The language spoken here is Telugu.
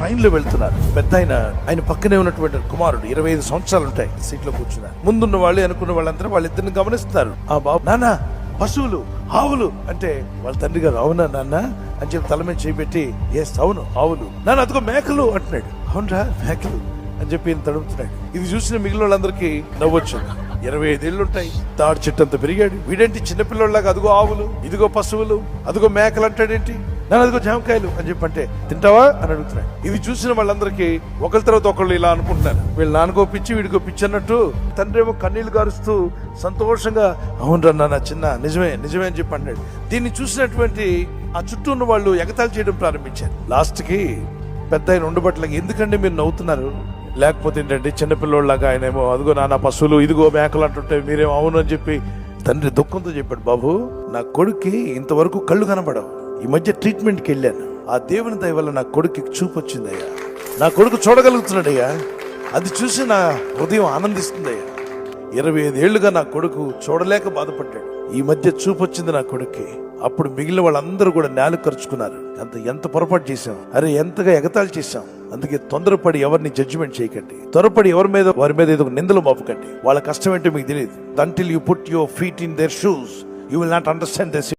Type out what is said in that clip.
ట్రైన్ లో వెళ్తున్నారు. పెద్ద ఆయన పక్కనే ఉన్నటువంటి కుమారుడు 25 సంవత్సరాలు ఉంటాయి, సీట్ లో కూర్చున్నారు. ముందున్న వాళ్ళు అనుకున్న వాళ్ళందరూ వాళ్ళిద్దరిని గమనిస్తున్నారు. ఆ బాబు, నాన్న పశువులు, ఆవులు అంటే వాళ్ళ తండ్రి గారు, అవునా నాన్న అని చెప్పి తల మీద చేపెట్టి, ఎస్ అవును ఆవులు, నాన్న అదిగో మేకలు అంటున్నాడు. అవునరా మేకలు అని చెప్పి ఈయన తడుపుతున్నాడు. ఇది చూసిన మిగిలిన వాళ్ళందరికీ నవ్వచ్చు. 25 ఏళ్ళు ఉంటాయి, తాడు చెట్టు అంత పెరిగాడు. వీడేంటి చిన్నపిల్లలాగా అదిగో ఆవులు, ఇదిగో పశువులు, అదిగో మేకలు అంటాడేంటి, నన్ను అదిగో జామకాయలు అని చెప్పంటే తింటావా అని అడుగుతున్నాడు. ఇది చూసిన వాళ్ళందరికీ ఒకరి తర్వాత ఒకళ్ళు ఇలా అనుకుంటున్నారు, వీళ్ళు నాన్నకో పిచ్చి వీడికో పిచ్చి అన్నట్టు. తండ్రి ఏమో కన్నీళ్లు గారుస్తూ సంతోషంగా, అవునరా నాన్న చిన్న నిజమే నిజమే అని చెప్పి అన్నాడు. దీన్ని చూసినటువంటి ఆ చుట్టూ ఉన్న వాళ్ళు ఎగతాళి చేయడం ప్రారంభించారు. లాస్ట్ కి పెద్ద ఆయన ఉండబట్లకి, ఎందుకంటే మీరు నవ్వుతున్నారు, లేకపోతే ఏంటంటే చిన్నపిల్లోళ్ళలాగా ఆయనేమో అదిగో నాన్న పశువులు ఇదిగో మేకలు అంటుంటే మీరేమో అవును అని చెప్పి తండ్రి దుఃఖంతో చెప్పాడు, బాబు నా కొడుక్కి ఇంతవరకు కళ్ళు కనబడవు, ఈ మధ్య ట్రీట్మెంట్కి వెళ్ళాను, ఆ దేవుని దయ వల్ల నా కొడుక్కి చూపు వచ్చిందయ్యా, నా కొడుకు చూడగలుగుతున్నాడయ్యా, అది చూసి నా హృదయం ఆనందిస్తుందయ్యా. 25 ఏళ్లుగా నా కొడుకు చూడలేక బాధపడ్డాడు, ఈ మధ్య చూపు వచ్చింది నా కొడుక్కి. అప్పుడు మిగిలిన వాళ్ళందరూ కూడా నేల ఖర్చుకున్నారు, ఎంత పొరపాటు చేశాం, అరే ఎంతగా ఎగతాళి చేశాం. అందుకే తొందరపడి ఎవరిని జడ్జిమెంట్ చేయకండి, త్వరపడి వారి మీద ఏదో నిందలు మోపకండి. వాళ్ళ కష్టం ఏంటో మీకు తెలియదు. Until you put your feet in their shoes, you will not understand this.